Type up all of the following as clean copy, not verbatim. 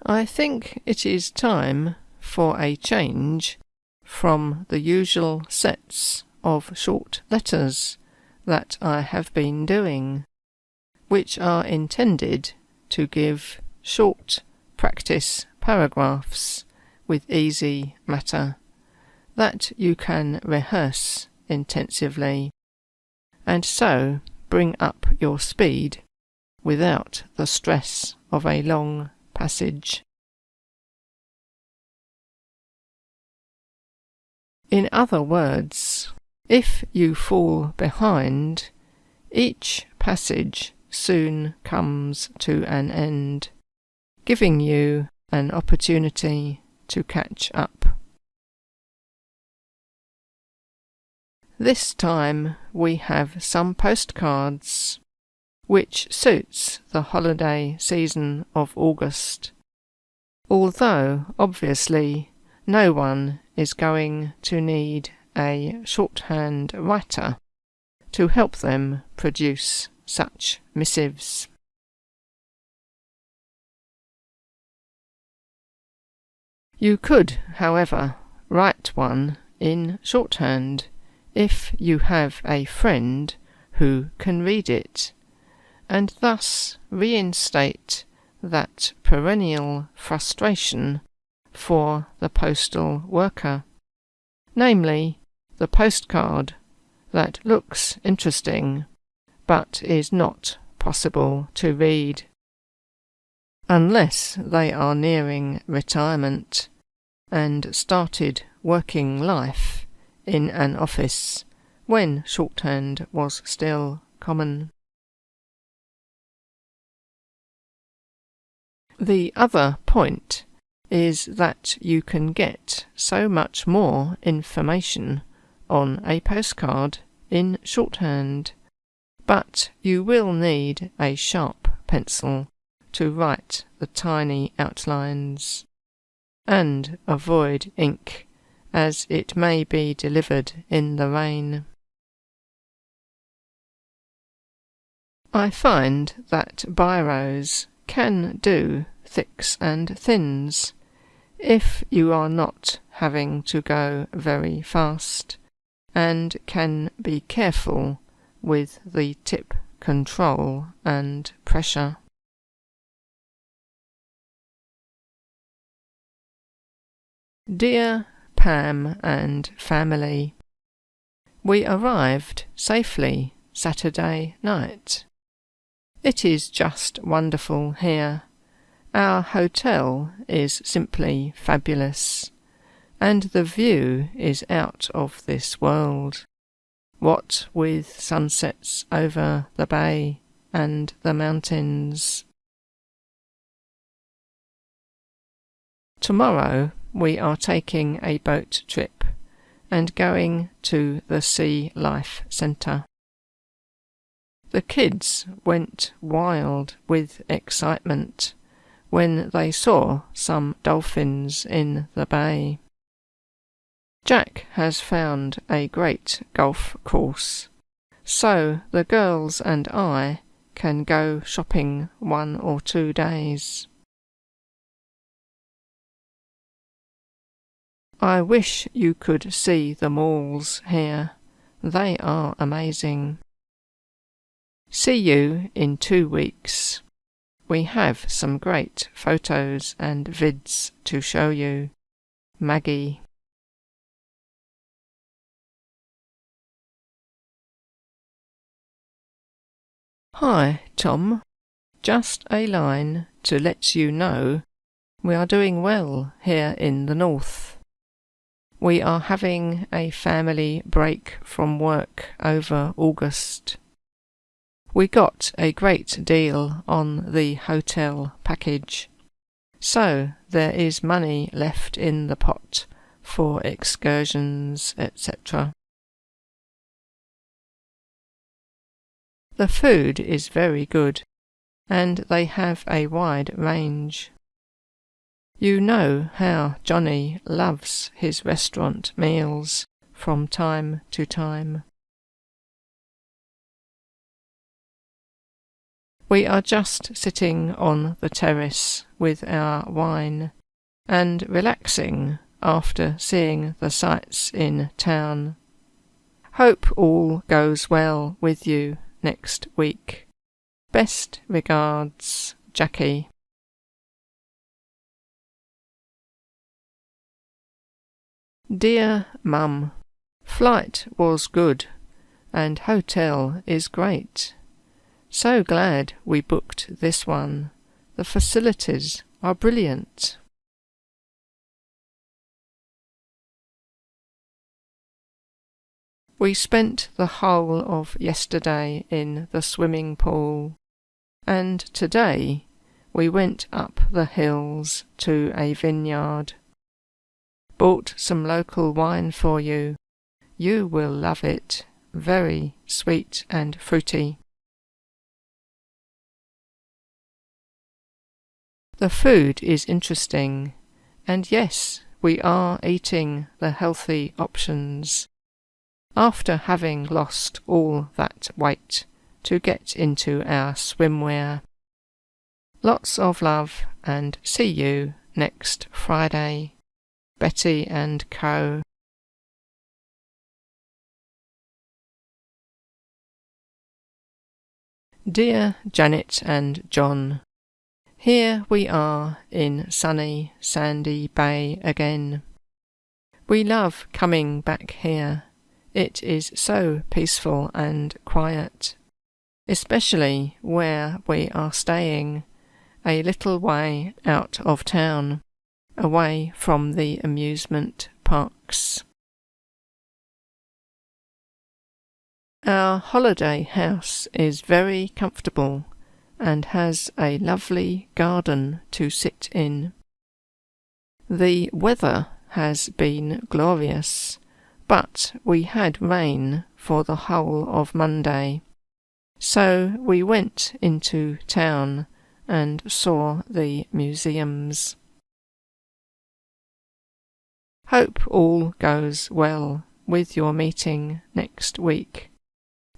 I think it is time for a change from the usual sets of short letters that I have been doing, which are intended to give short practice paragraphs with easy matter that you can rehearse intensively, and so bring up your speed without the stress of a long passage. In other words, if you fall behind, each passage soon comes to an end, giving you an opportunity to catch up. This time we have some postcards, which suits the holiday season of August, although obviously no one is going to need a shorthand writer to help them produce such missives. You could, however, write one in shorthand if you have a friend who can read it, and thus reinstate that perennial frustration for the postal worker, namely the postcard that looks interesting but is not possible to read, unless they are nearing retirement and started working life in an office when shorthand was still common. The other point is that you can get so much more information on a postcard in shorthand, but you will need a sharp pencil to write the tiny outlines, and avoid ink, as it may be delivered in the rain. I find that biros can do thicks and thins if you are not having to go very fast, and can be careful with the tip control and pressure. Dear Pam and family, we arrived safely Saturday night. It is just wonderful here. Our hotel is simply fabulous, and the view is out of this world, what with sunsets over the bay and the mountains. Tomorrow we are taking a boat trip and going to the Sea Life Centre. The kids went wild with excitement when they saw some dolphins in the bay. Jack has found a great golf course, so the girls and I can go shopping 1 or 2 days. I wish you could see the malls here. They are amazing. See you in 2 weeks. We have some great photos and vids to show you. Maggie. Hi, Tom. Just a line to let you know we are doing well here in the north. We are having a family break from work over August. We got a great deal on the hotel package, so there is money left in the pot for excursions, etc. The food is very good, and they have a wide range. You know how Johnny loves his restaurant meals from time to time. We are just sitting on the terrace with our wine and relaxing after seeing the sights in town. Hope all goes well with you next week. Best regards, Jackie. Dear Mum, flight was good and hotel is great. So glad we booked this one. The facilities are brilliant. We spent the whole of yesterday in the swimming pool, and today we went up the hills to a vineyard. Bought some local wine for you. You will love it. Very sweet and fruity. The food is interesting, and yes, we are eating the healthy options. After having lost all that weight to get into our swimwear. Lots of love and see you next Friday. Betty and Co. Dear Janet and John, here we are in sunny Sandy Bay again. We love coming back here. It is so peaceful and quiet, especially where we are staying, a little way out of town, away from the amusement parks. Our holiday house is very comfortable and has a lovely garden to sit in. The weather has been glorious, but we had rain for the whole of Monday, so we went into town and saw the museums. Hope all goes well with your meeting next week,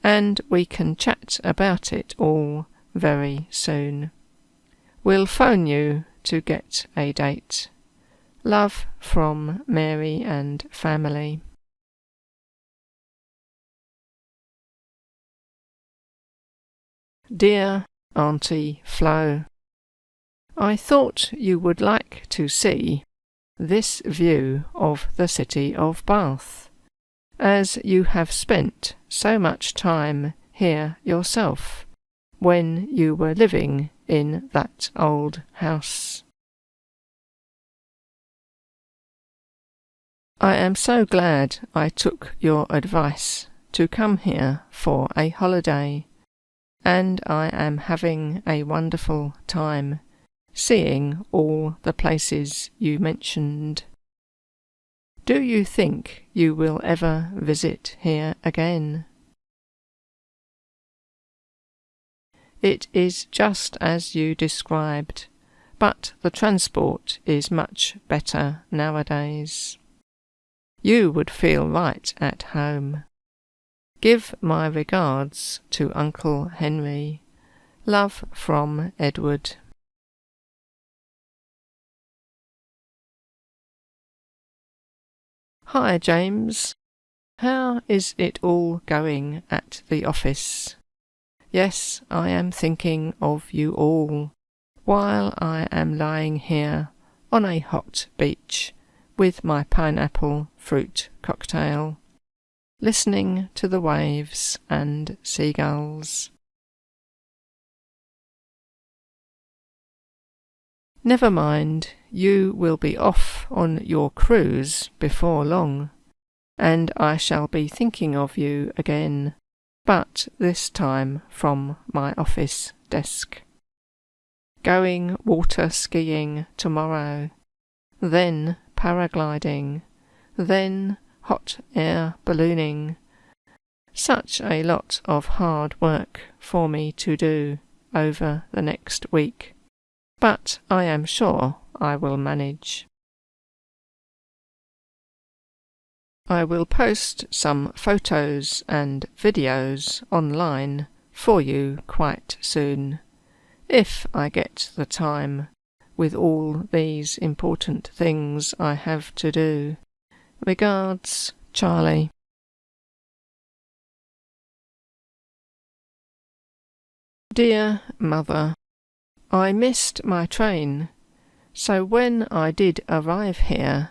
and we can chat about it all very soon. We'll phone you to get a date. Love from Mary and family. Dear Auntie Flo, I thought you would like to see this view of the city of Bath, as you have spent so much time here yourself when you were living in that old house. I am so glad I took your advice to come here for a holiday, and I am having a wonderful time seeing all the places you mentioned. Do you think you will ever visit here again? It is just as you described, but the transport is much better nowadays. You would feel right at home. Give my regards to Uncle Henry. Love from Edward. Hi, James. How is it all going at the office? Yes, I am thinking of you all, while I am lying here on a hot beach with my pineapple fruit cocktail, listening to the waves and seagulls. Never mind, you will be off on your cruise before long, and I shall be thinking of you again, but this time from my office desk. Going water skiing tomorrow, then paragliding, then hot air ballooning. Such a lot of hard work for me to do over the next week, but I am sure I will manage. I will post some photos and videos online for you quite soon, if I get the time, with all these important things I have to do. Regards, Charlie. Dear Mother, I missed my train, so when I did arrive here,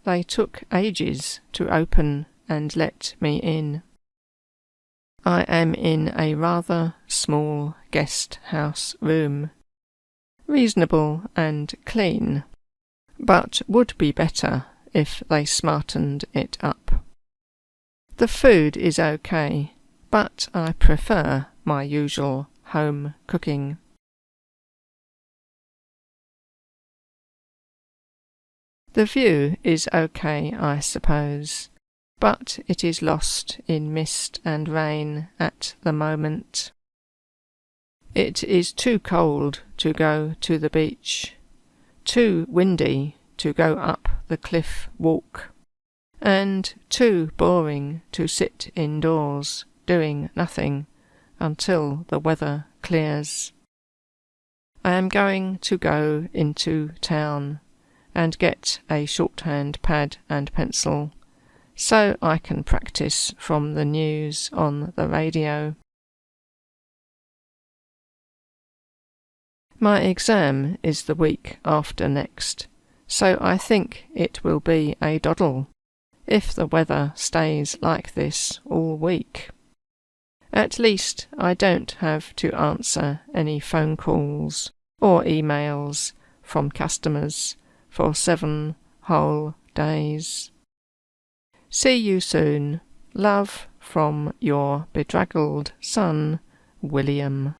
they took ages to open and let me in. I am in a rather small guest house room, reasonable and clean, but would be better if they smartened it up. The food is okay, but I prefer my usual home cooking. The view is okay, I suppose, but it is lost in mist and rain at the moment. It is too cold to go to the beach, too windy to go up the cliff walk, and too boring to sit indoors doing nothing until the weather clears. I am going to go into town and get a shorthand pad and pencil, so I can practice from the news on the radio. My exam is the week after next, so I think it will be a doddle if the weather stays like this all week. At least I don't have to answer any phone calls or emails from customers for 7 whole days. See you soon. Love from your bedraggled son, William.